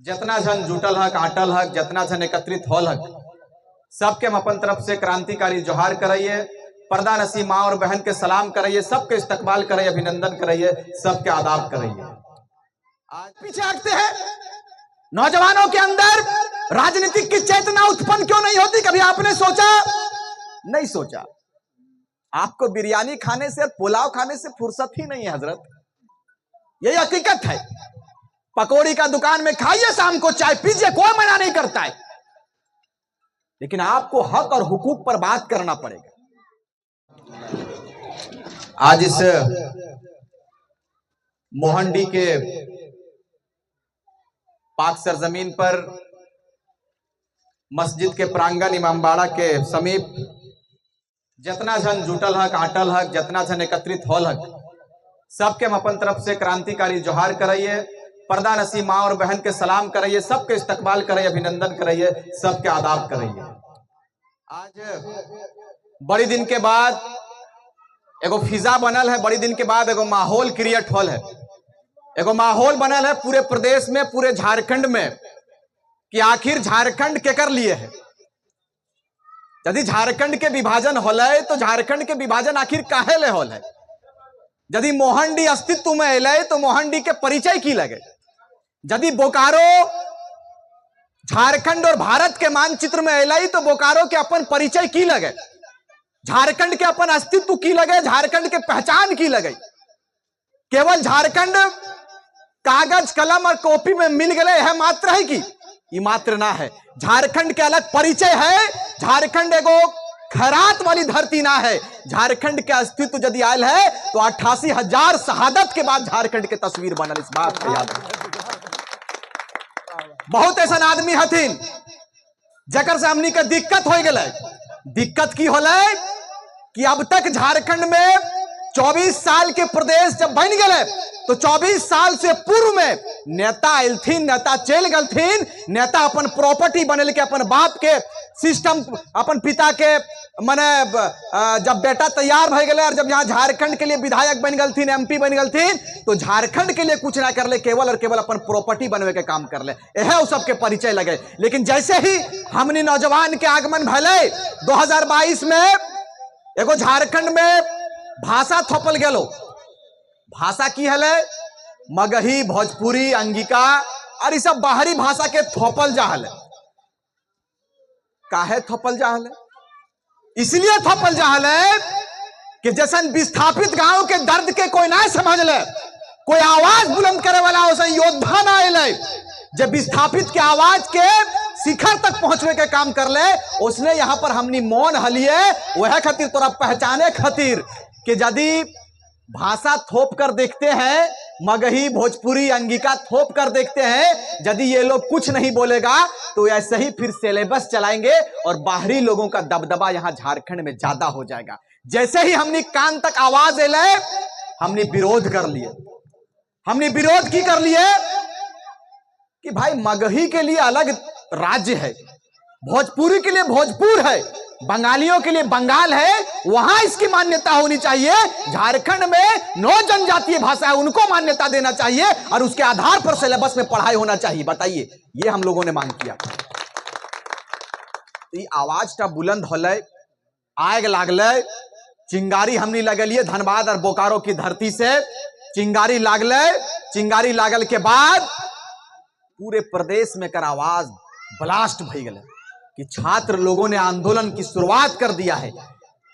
जितना जन जुटल हक आटल हक, जितना जन एकत्रित होल हक, सबके हम अपन तरफ से क्रांतिकारी जोहार कराइए, पर्दा नसी माँ और बहन के सलाम कराइए, सबके इस्तकबाल कराइए, अभिनंदन कराइए, सबके आदाब कराइए। आज पीछे हटते हैं, नौजवानों के अंदर राजनीतिक की चेतना उत्पन्न क्यों नहीं होती? कभी आपने सोचा? नहीं सोचा। आपको बिरयानी खाने से, पुलाव खाने से फुर्सत ही नहीं है हजरत, यही हकीकत है। पकौड़ी का दुकान में खाइए, शाम को चाय पीजिए, कोई मना नहीं करता है, लेकिन आपको हक और हुकूक पर बात करना पड़ेगा। आज इस मोहंडी के पाक सरजमीन पर मस्जिद के प्रांगण इमामबाड़ा के समीप जितना जन जुटल हक आटल हक, जितना जन एकत्रित होल हक, सबके हम अपन तरफ से क्रांतिकारी जोहार कराइए, पर्दा नसी माँ और बहन के सलाम कराइए, सबके इस्तकबाल कराइए, अभिनंदन कराइए, सबके आदाब कराइए। आज बड़ी दिन के बाद एगो फिजा बनल है, बड़ी दिन के बाद एगो माहौल क्रिएट होल है, एगो माहौल बनल है पूरे प्रदेश में, पूरे झारखंड में, कि आखिर झारखंड केकर लिए है। यदि झारखंड के विभाजन होले तो झारखंड के विभाजन आखिर काहे ले होल है? यदि मोहंडी अस्तित्व में अले तो मोहंडी के परिचय की लगे? यदि बोकारो झारखंड और भारत के मानचित्र में अले तो बोकारो के अपन परिचय की लगे? झारखंड के अपन अस्तित्व की लगे? झारखंड के पहचान की लगे? केवल झारखंड कागज कलम और कॉपी में मिल गए है मात्र है कि ये मात्र ना है। झारखंड के अलग परिचय है। झारखंड एगो खैरात वाली धरती ना है। झारखंड के अस्तित्व यदि आयल है तो 88,000 शहादत के बाद झारखंड के तस्वीर बनल, इस बात को याद रखिए। बहुत ऐसा आदमी हथिन जकर से हमनी के दिक्कत हो गए। दिक्कत की होले कि अब तक झारखंड में 24 साल के प्रदेश जब बन गए तो 24 साल से पूर्व में नेता आयलथिन, नेता चल गलथिन, नेता अपन प्रॉपर्टी बनल के, अपन बाप के सिस्टम, अपन पिता के माने जब बेटा तैयार भय गए और जब यहाँ झारखंड के लिए विधायक बन गलथिन, एमपी बन गलथिन, तो झारखंड के लिए कुछ ना कर ले, केवल और केवल अपन प्रॉपर्टी बनवे के काम कर ले, यह उस सबके परिचय लगे। लेकिन जैसे ही हमने नौजवान के आगमन भले 2022 में एगो झारखंड में भाषा थोपल गेलो। भाषा की हले? मगही, भोजपुरी, अंगिका और सब बाहरी भाषा के थोपल जा हले। काहे थोपल जा हले? इसलिए थोपल जा हले कि जैसन विस्थापित गांव के दर्द के कोई ना समझ ले, कोई आवाज बुलंद करे वाला वैसे योद्धा ना आए, जब विस्थापित के आवाज के शिखर तक पहुंचने के काम कर ले, उसने यहां पर हमनी मौन हलिए वह खातिर, तोरा पहचाने खातिर कि यदि भाषा थोप कर देखते हैं, मगही, भोजपुरी, अंगिका थोप कर देखते हैं, यदि ये लोग कुछ नहीं बोलेगा तो ऐसे ही फिर सिलेबस चलाएंगे और बाहरी लोगों का दबदबा यहां झारखंड में ज्यादा हो जाएगा। जैसे ही हमने कान तक आवाज ले, हमने विरोध कर लिए। हमने विरोध की कर लिए कि भाई मगही के लिए अलग राज्य है, भोजपुरी के लिए भोजपुर है, बंगालियों के लिए बंगाल है, वहां इसकी मान्यता होनी चाहिए। झारखंड में 9 जनजातीय भाषा है, उनको मान्यता देना चाहिए और उसके आधार पर सिलेबस में पढ़ाई होना चाहिए। बताइए, ये हम लोगों ने मांग किया। तो आवाज टा बुलंद होले, आग लागले, चिंगारी हमने लगलिए धनबाद और बोकारो की धरती से चिंगारी लागले। चिंगारी लागल के बाद पूरे प्रदेश में कर आवाज ब्लास्ट भई गए कि छात्र लोगों ने आंदोलन की शुरुआत कर दिया है।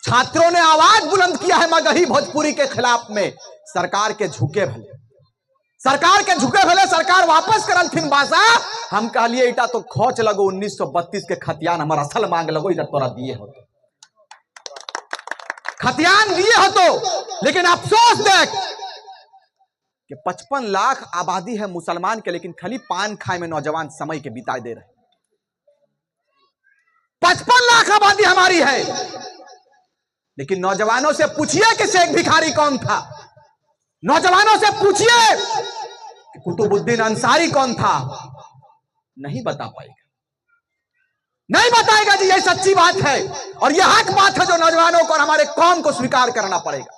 छात्रों ने आवाज बुलंद किया है मगही भोजपुरी के खिलाफ में। सरकार के झुके भले, सरकार के झुके भले, सरकार वापस करल थिन भाषा। हम कहलिए इटा तो खोच लगो 1932 के खतियान हमारा असल मांग लगो, इधर तोरा दिए हो तो खतियान दिए हो तो। लेकिन अफसोस देख कि 55 लाख आबादी है मुसलमान के, लेकिन खाली पान खाए में नौजवान समय के बिताए दे रहे। 55 लाख आबादी हमारी है, लेकिन नौजवानों से पूछिए कि शेख भिखारी कौन था, नौजवानों से पूछिए कि कुतुबुद्दीन अंसारी कौन था, नहीं बता पाएगा, नहीं बताएगा जी। ये सच्ची बात है और यह हक बात है जो नौजवानों को और हमारे कौम को स्वीकार करना पड़ेगा।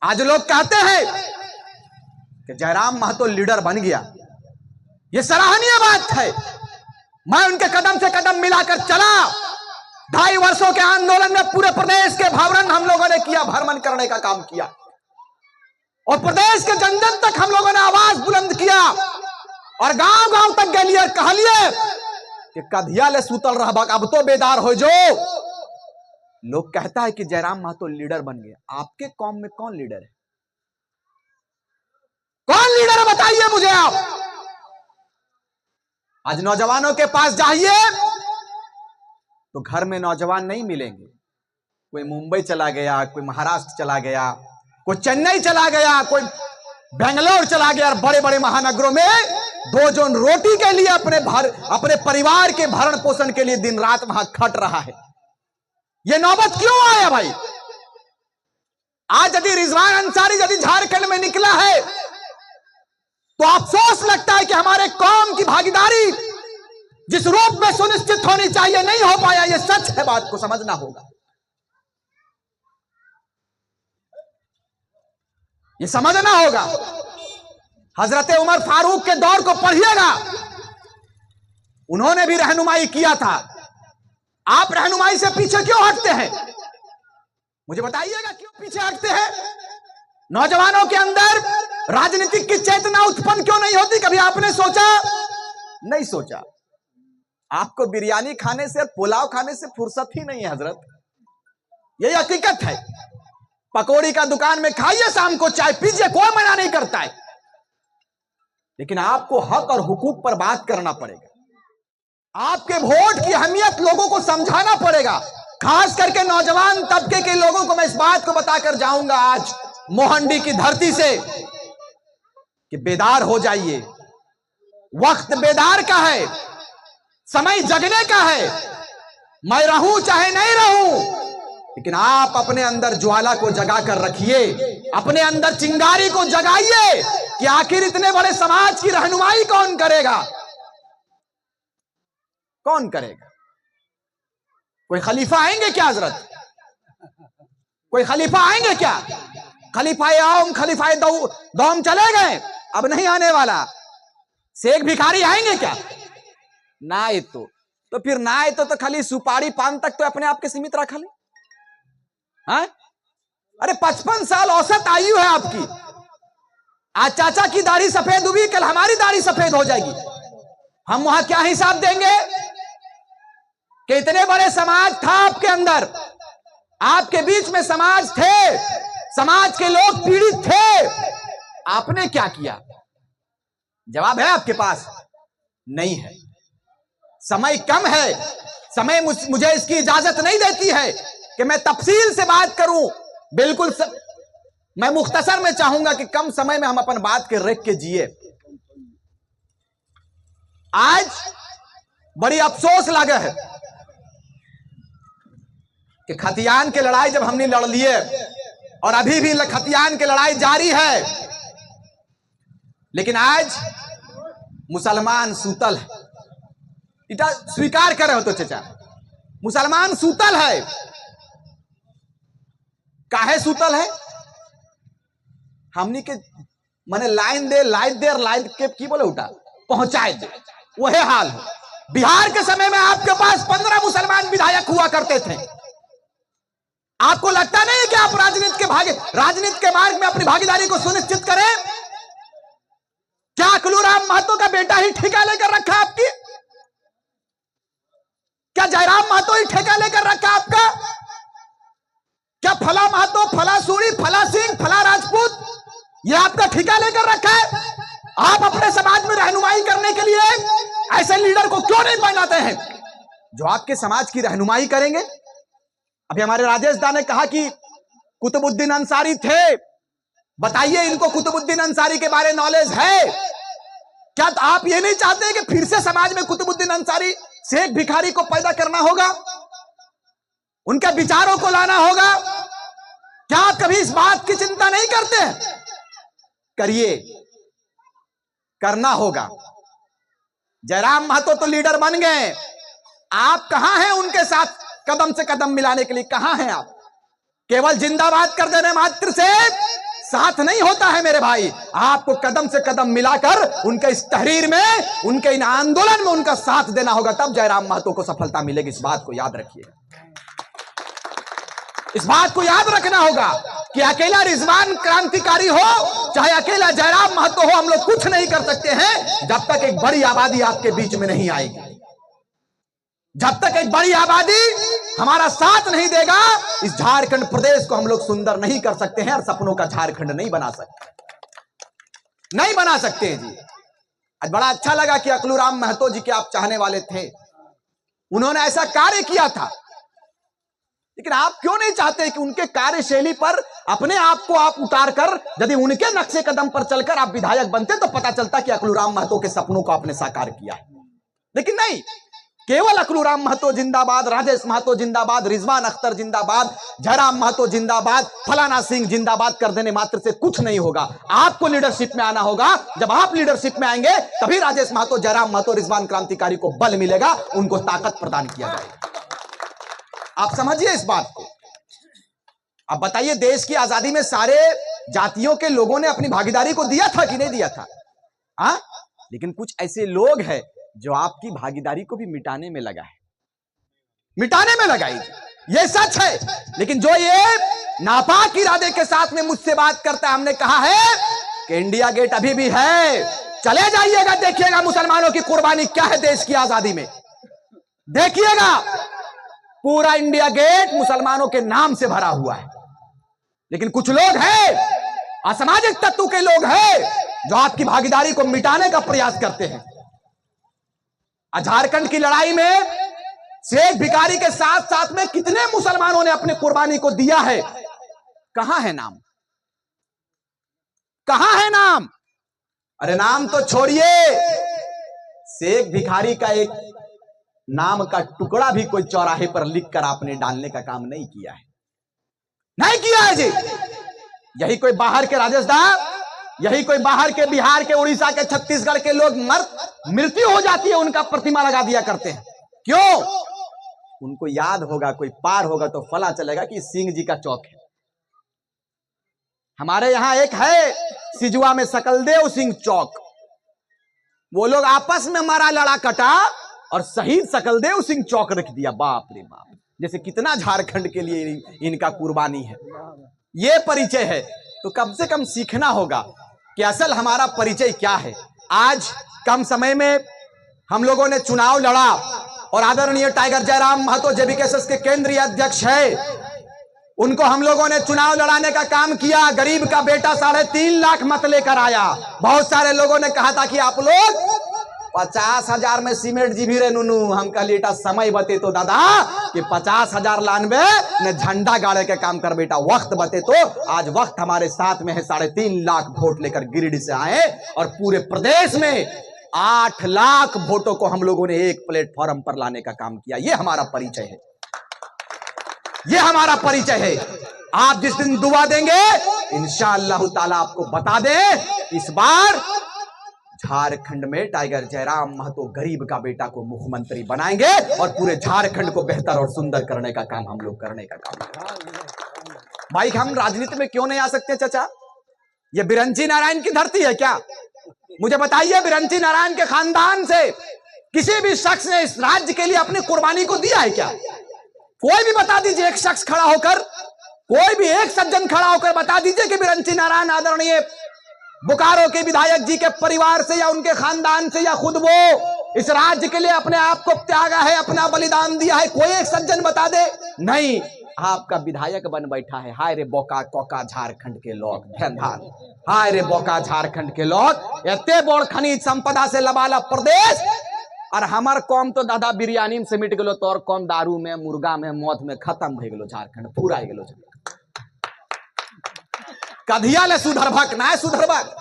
आज लोग कहते हैं कि जयराम महतो लीडर बन गया, यह सराहनीय बात है। मैं उनके कदम से कदम मिलाकर चला। 2.5 वर्षों के आंदोलन में पूरे प्रदेश के भ्रमण हम लोगों ने किया, भ्रमण करने का काम किया और प्रदेश के जन जन तक हम लोगों ने आवाज बुलंद किया और गांव गांव तक गए और कह लिए कि कधिया ले सुतल रह, अब तो बेदार हो जो। लोग कहता है कि जयराम महतो लीडर बन गया। आपके कौम में कौन लीडर है? कौन लीडर है बताइए मुझे आप। आज नौजवानों के पास जाइए तो घर में नौजवान नहीं मिलेंगे। कोई मुंबई चला गया, कोई महाराष्ट्र चला गया, कोई चेन्नई चला गया, कोई बेंगलोर चला गया और बड़े बड़े महानगरों में 2 जोन रोटी के लिए अपने परिवार के भरण पोषण के लिए दिन रात वहां खट रहा है। यह नौबत क्यों आया भाई? आज यदि रिजवान अंसारी यदि झारखंड में निकला है तो अफसोस लगता है कि हमारे कौम की भागीदारी जिस रूप में सुनिश्चित होनी चाहिए नहीं हो पाया। यह सच है, बात को समझना होगा, यह समझना होगा। हजरत उमर फारूक के दौर को पढ़िएगा, उन्होंने भी रहनुमाई किया था। आप रहनुमाई से पीछे क्यों हटते हैं? मुझे बताइएगा क्यों पीछे हटते हैं? नौजवानों के अंदर राजनीतिक की चेतना उत्पन्न क्यों नहीं होती? कभी आपने सोचा? नहीं सोचा। आपको बिरयानी खाने से, पुलाव खाने से फुर्सत ही नहीं है हजरत, यही हकीकत है। पकौड़ी का दुकान में खाइए, शाम को चाय पीजिए, कोई मना नहीं करता है, लेकिन आपको हक और हुकूक पर बात करना पड़ेगा। आपके वोट की अहमियत लोगों को समझाना पड़ेगा। खास करके नौजवान तबके के लोगों को मैं इस बात को बताकर जाऊंगा आज मोहंडी की धरती से कि बेदार हो जाइए। वक्त बेदार का है, समय जगने का है। मैं रहूं चाहे नहीं रहूं, लेकिन आप अपने अंदर ज्वाला को जगा कर रखिए, अपने अंदर चिंगारी को जगाइए कि आखिर इतने बड़े समाज की रहनुमाई कौन करेगा? कौन करेगा? कोई खलीफा आएंगे क्या हजरत? कोई खलीफा आएंगे क्या? खलीफाए आम खलीफाए दौम चले गए, अब नहीं आने वाला। शेख भिखारी आएंगे क्या? ना आए तो फिर ना आए तो खाली सुपारी पान तक तो अपने आप के सीमित रखा ले। हाँ? अरे 55 साल औसत आयु है आपकी। आज चाचा की दाढ़ी सफेद हुई, कल हमारी दाढ़ी सफेद हो जाएगी। हम वहां क्या हिसाब देंगे कि इतने बड़े समाज था आपके अंदर, आपके बीच में समाज थे, समाज के लोग पीड़ित थे, आपने क्या किया? जवाब है आपके पास? नहीं है। समय कम है, समय मुझे इसकी इजाजत नहीं देती है कि मैं तफसील से बात करूं। बिल्कुल मैं मुख्तसर में चाहूंगा कि कम समय में हम अपन बात के रेख के जिए। आज बड़ी अफसोस लगा है कि खतियान की लड़ाई जब हमने लड़ लिए और अभी भी खतियान की लड़ाई जारी है, लेकिन आज मुसलमान सूतल है। इतना स्वीकार कर रहे हो तो चाचा, मुसलमान सूतल है। काहे सूतल है? हमनी के माने लाइन दे और लाइन के की बोले उठा पहुंचाए दे, वही हाल है। बिहार के समय में आपके पास 15 मुसलमान विधायक हुआ करते थे। आपको लगता नहीं है कि आप राजनीति के मार्ग में अपनी भागीदारी को सुनिश्चित करें? क्या अकलूराम महतो का बेटा ही ठेका लेकर रखा आपकी? क्या जयराम महतो ही ठेका लेकर रखा आपका? क्या फला महतो, फला सूरी, फला सिंह, फला राजपूत ये आपका ठेका लेकर रखा है? आप अपने समाज में रहनुमाई करने के लिए ऐसे लीडर को क्यों नहीं बनाते हैं जो आपके समाज की रहनुमाई करेंगे? अभी हमारे राजेश दा ने कहा कि कुतुबुद्दीन अंसारी थे। बताइए, इनको कुतुबुद्दीन अंसारी के बारे में नॉलेज है क्या? तो आप ये नहीं चाहते कि फिर से समाज में कुतुबुद्दीन अंसारी, शेख भिखारी को पैदा करना होगा, उनके विचारों को लाना होगा? क्या आप कभी इस बात की चिंता नहीं करते? करिए, करना होगा। जयराम महतो तो लीडर बन गए, आप कहां हैं उनके साथ कदम से कदम मिलाने के लिए? कहां हैं आप? केवल जिंदाबाद कर देने मात्र से साथ नहीं होता है मेरे भाई। आपको कदम से कदम मिलाकर उनके इस तहरीर में, उनके इन आंदोलन में उनका साथ देना होगा, तब जयराम महतो को सफलता मिलेगी। इस बात को याद रखिएगा, इस बात को याद रखना होगा कि अकेला रिजवान क्रांतिकारी हो, चाहे अकेला जयराम महतो हो, हम लोग कुछ नहीं कर सकते हैं जब तक एक बड़ी आबादी आपके बीच में नहीं आएगी। जब तक एक बड़ी आबादी हमारा साथ नहीं देगा, इस झारखंड प्रदेश को हम लोग सुंदर नहीं कर सकते हैं और सपनों का झारखंड नहीं बना सकते, नहीं बना सकते हैं जी। आज बड़ा अच्छा लगा कि अकलूराम महतो जी के आप चाहने वाले थे, उन्होंने ऐसा कार्य किया था, लेकिन आप क्यों नहीं चाहते कि उनके कार्यशैली पर अपने आप को आप उतार कर, यदि उनके नक्शे कदम पर चलकर आप विधायक बनते तो पता चलता कि अकलूराम महतो के सपनों को आपने साकार किया है। लेकिन नहीं, केवल अकलूराम महतो जिंदाबाद, राजेश महतो जिंदाबाद, रिजवान अख्तर जिंदाबाद, जयराम महतो जिंदाबाद, फलाना सिंह जिंदाबाद कर देने मात्र से कुछ नहीं होगा। आपको लीडरशिप में आना होगा। जब आप लीडरशिप में आएंगे तभी राजेश महतो, जयराम महतो, रिजवान क्रांतिकारी को बल मिलेगा, उनको ताकत प्रदान किया जाएगा। आप समझिए इस बात को। अब बताइए, देश की आजादी में सारे जातियों के लोगों ने अपनी भागीदारी को दिया था कि नहीं दिया था? हाँ, लेकिन कुछ ऐसे लोग हैं जो आपकी भागीदारी को भी मिटाने में लगा है, मिटाने में लगाई। ये सच है। लेकिन जो ये नापाक इरादे के साथ में मुझसे बात करता है, हमने कहा है कि इंडिया गेट अभी भी है, चले जाइएगा, देखिएगा मुसलमानों की कुर्बानी क्या है देश की आजादी में। देखिएगा, पूरा इंडिया गेट मुसलमानों के नाम से भरा हुआ है। लेकिन कुछ लोग हैं, असामाजिक तत्व के लोग हैं, जो आपकी भागीदारी को मिटाने का प्रयास करते हैं। झारखंड की लड़ाई में शेख भिखारी के साथ साथ में कितने मुसलमानों ने अपने कुर्बानी को दिया है? कहां है नाम? कहां है नाम? अरे नाम तो छोड़िए, शेख भिखारी का एक नाम का टुकड़ा भी कोई चौराहे पर लिखकर आपने डालने का काम नहीं किया है, नहीं किया है जी। यही कोई बाहर के राजस्थान, यही कोई बाहर के बिहार के, उड़ीसा के, छत्तीसगढ़ के लोग मृत्यु हो जाती है, उनका प्रतिमा लगा दिया करते हैं। क्यों? उनको याद होगा, कोई पार होगा तो पता चलेगा कि सिंह जी का चौक है। हमारे यहां एक है सिजुआ में सकलदेव सिंह चौक, वो लोग आपस में मारा लड़ा कटा और शहीद सकलदेव सिंह चौक रख दिया। बाप रे बाप, जैसे कितना झारखंड के लिए इनका कुर्बानी है। ये परिचय है, तो कम से कम सीखना होगा कि असल हमारा परिचय क्या है। आज कम समय में हम लोगों ने चुनाव लड़ा और आदरणीय टाइगर जयराम महतो जेबीकेएसएस के केंद्रीय अध्यक्ष है, उनको हम लोगों ने चुनाव लड़ाने का काम किया। गरीब का बेटा 3.5 लाख मत लेकर आया। बहुत सारे लोगों ने कहा था कि आप लोग 50,000 में सीमेंट जी भी रे नुनू, हम कह बेटा समय बते तो दादा कि 50,000 लानबे ने झंडा गाड़े के काम कर बेटा, वक्त बते तो। आज वक्त हमारे साथ में है, 3.5 लाख वोट लेकर गिरिडीह से आए और पूरे प्रदेश में 8 लाख वोटों को हम लोगों ने एक प्लेटफॉर्म पर लाने का काम किया। ये हमारा परिचय है, ये हमारा परिचय है। आप जिस दिन दुआ देंगे इंशाअल्लाह ताला आपको बता दें, इस बार झारखंड में टाइगर जयराम महतो गरीब का बेटा को मुख्यमंत्री बनाएंगे और पूरे झारखंड को बेहतर और सुंदर करने का काम हम लोग करने का काम। भाई, हम राजनीति में क्यों नहीं आ सकते चाचा? ये बिरंची नारायण की धरती है क्या? मुझे बताइए, बिरंची नारायण के खानदान से किसी भी शख्स ने इस राज्य के लिए अपनी कुर्बानी को दिया है क्या? कोई भी बता दीजिए, एक शख्स खड़ा होकर, कोई भी एक सज्जन खड़ा होकर बता दीजिए कि बिरंची नारायण आदरणीय बोकारो के विधायक जी के परिवार से या उनके खानदान से या खुद वो इस राज्य के लिए अपने आप को त्यागा है, अपना बलिदान दिया है। कोई एक सज्जन बता दे। नहीं, आपका विधायक बन बैठा है। हाय रे बोका कोका झारखंड के लोग, ध्यान, हाय रे बोका झारखंड के लोग, एते बड़ खनिज संपदा से लबाला प्रदेश, और हमार कौम तो दादा बिरयानी में से मिट गलो, तो और कौम दारू में, मुर्गा में, मौत में खत्म हो गलो। झारखंड पूरा हो गलो। कधिया ले सुधरभक ना है, सुधरभक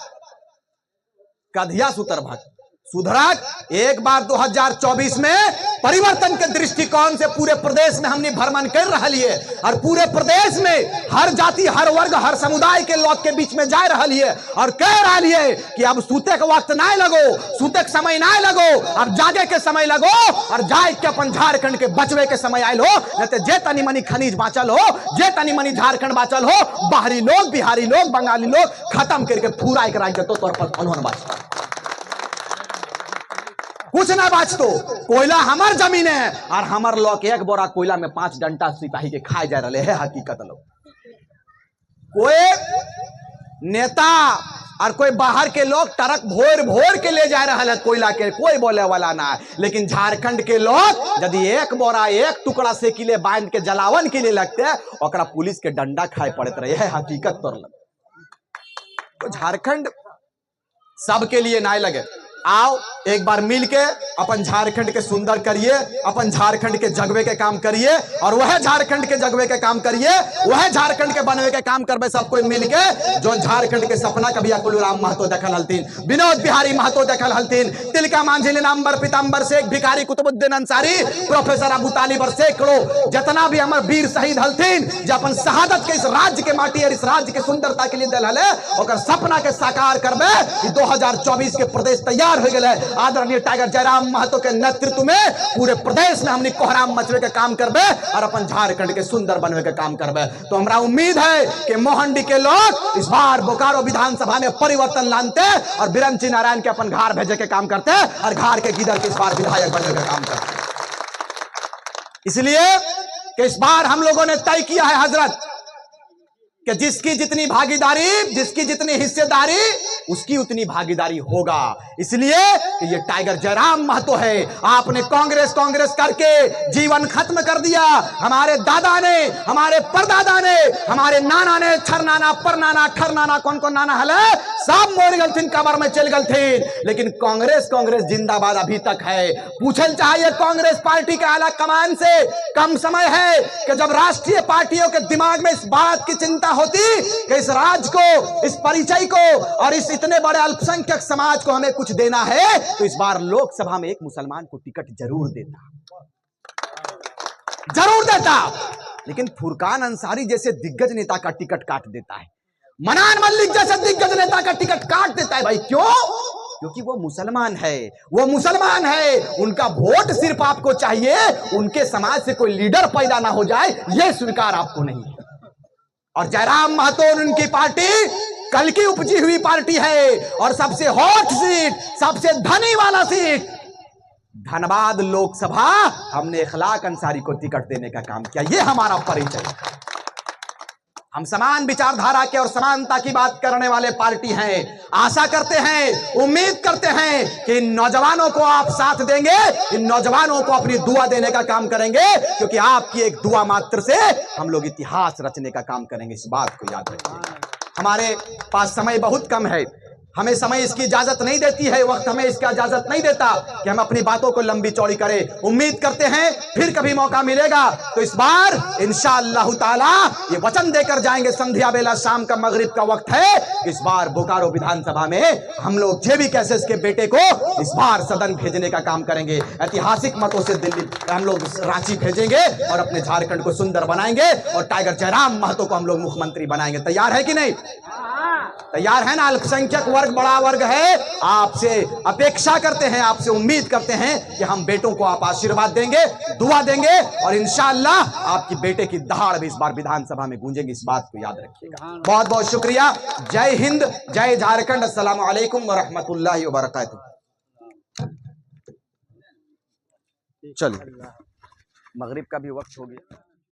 कधिया सुधरभक सुधरक। एक बार 2024 में परिवर्तन के दृष्टिकोण से पूरे प्रदेश में हमने भ्रमण कर रहा है और पूरे प्रदेश में हर जाति, हर वर्ग, हर समुदाय के लोग के बीच में जा रहा है और कह रहा है कि अब सूते के वक्त ना लगो, सूते के समय ना लगो, अब जागे के समय लगो और जाए के अपन झारखंड के बचवे के समय आयल हो, नहीं तो जे तनी मनी खनिज बाचल हो, जे तनी मनी झारखंड बाचल हो, बाहरी लोग, बिहारी लोग, बंगाली लोग खत्म करके पूरा एक राज्य तो तौर पर उन्होंने बाचता कुछ ना बाच तो कोयला हमार जमीन है और हमार लोग एक बोरा कोयला में 5 डंटा सिपाही के खाए जा रहे हैं। हकीकत लोग कोई नेता और कोई बाहर के लोग ट्रक भोर भोर के ले जा रहा है कोयला के, कोई बोले वाला ना है। लेकिन झारखंड के लोग यदि एक बोरा, एक टुकड़ा से किले बांध के जलावन के लिए लगते हैं, ओकरा पुलिस के डंडा खाए पड़ते रहे है। हकीकत तौर तो झारखंड सबके लिए ना लगे। आओ एक बार मिलके अपन झारखंड के सुंदर करिए, अपन झारखंड के जगवे के काम करिए और वह झारखंड के जगवे के काम करिए, वह झारखंड के बनवे के काम करबे सब कोई मिलके। जो झारखंड के सपना कभी कुलूराम महतो देखल हलतीन, विनोद बिहारी महतो देखल हलतीन, तिलका मांझी, नीलांबर पीतांबर शेख, भिखारी कुतुबुद्दीन अंसारी, प्रोफेसर अबू तालिब और सैकड़ों जितना भी हमारे वीर शहीद हलतीन जो अपन शहादत के इस राज्य के माटी और इस राज्य के सुंदरता के लिए दिल हले, ओकर सपना के साकार करबे। 2024 के प्रदेश तैयार हो गए। आदरणीय टाइगर जयराम महतो के नेतृत्व में पूरे प्रदेश में हमने कोहराम मचवे के काम करबे और अपन झारखंड के सुंदर बनवे के काम करबे। तो हमरा उम्मीद है कि मोहंडी के लोग इस बार बोकारो विधानसभा में परिवर्तन लानते और बिरंची नारायण के अपन घर भेजे के काम करते और घर के गिदर के इस बार विधायक बनने का काम करते। इसलिए कि इस बार हम लोगों ने तय किया है हजरत कि जिसकी जितनी भागीदारी, जिसकी जितनी हिस्सेदारी, उसकी उतनी भागीदारी होगा। इसलिए कि ये टाइगर जयराम महतो है। आपने कांग्रेस करके जीवन खत्म कर दिया। हमारे दादा ने, हमारे परदादा ने, हमारे नाना ने, छरनाना, परनाना, ठरनाना, कौन कौन नाना हले सब मोर गलथिन, कबर में चल गलथिन। लेकिन कांग्रेस जिंदाबाद अभी तक है। पूछल चाहिए कांग्रेस पार्टी के आला कमान से, कम समय है कि जब राष्ट्रीय पार्टियों के दिमाग में इस बात की चिंता होती कि इस राज्य को, इस परिचय को और इस इतने बड़े अल्पसंख्यक समाज को हमें कुछ देना है, तो इस बार लोकसभा में एक मुसलमान को टिकट जरूर देता। लेकिन फुरकान अंसारी जैसे दिग्गज नेता का टिकट काट देता है, मनान मल्लिक जैसे दिग्गज नेता का टिकट काट देता है। भाई क्यों? क्योंकि वो मुसलमान है, वो मुसलमान है। उनका वोट सिर्फ आपको चाहिए, उनके समाज से कोई लीडर पैदा ना हो जाए, यह स्वीकार आपको नहीं है। और जयराम महतो उनकी पार्टी कल की उपजी हुई पार्टी है और सबसे हॉट सीट, सबसे धनी वाला सीट धनबाद लोकसभा हमने इखलाक अंसारी को टिकट देने का काम किया। यह हमारा परिचय। हम समान विचारधारा के और समानता की बात करने वाले पार्टी हैं। आशा करते हैं, उम्मीद करते हैं कि इन नौजवानों को आप साथ देंगे, इन नौजवानों को अपनी दुआ देने का काम करेंगे, क्योंकि आपकी एक दुआ मात्र से हम लोग इतिहास रचने का काम करेंगे। इस बात को याद रखिए। हमारे पास समय बहुत कम है, हमें समय इसकी इजाजत नहीं देती है, वक्त हमें इसका इजाजत नहीं देता कि हम अपनी बातों को लंबी चौड़ी करें। उम्मीद करते हैं फिर कभी मौका मिलेगा तो इस बार इंशाअल्लाह ताला ये वचन देकर जाएंगे। संध्या बेला, शाम का, मगरिब का वक्त है। इस बार बोकारो विधानसभा में हम लोग जेबी कैसेस के बेटे को इस बार सदन भेजने का काम करेंगे। ऐतिहासिक मतों से दिल्ली हम लोग रांची भेजेंगे और अपने झारखंड को सुंदर बनाएंगे और टाइगर जयराम महतो को हम लोग मुख्यमंत्री बनाएंगे। तैयार है कि नहीं? तैयार है ना? अल्पसंख्यक वर्ग बड़ा वर्ग है। आपसे अपेक्षा करते हैं, आपसे उम्मीद करते हैं कि हम बेटों को आप आशीर्वाद देंगे, दुआ देंगे और इंशाअल्लाह आपकी बेटे की दहाड़ भी इस बार विधानसभा में गूंजेगी। इस बात को याद रखिएगा। बहुत बहुत शुक्रिया। जय हिंद, जय झारखंड। अस्सलाम वालेकुम व रहमतुल्लाहि व बरकातहू। चलिए, मगरिब का भी वक्त हो गया।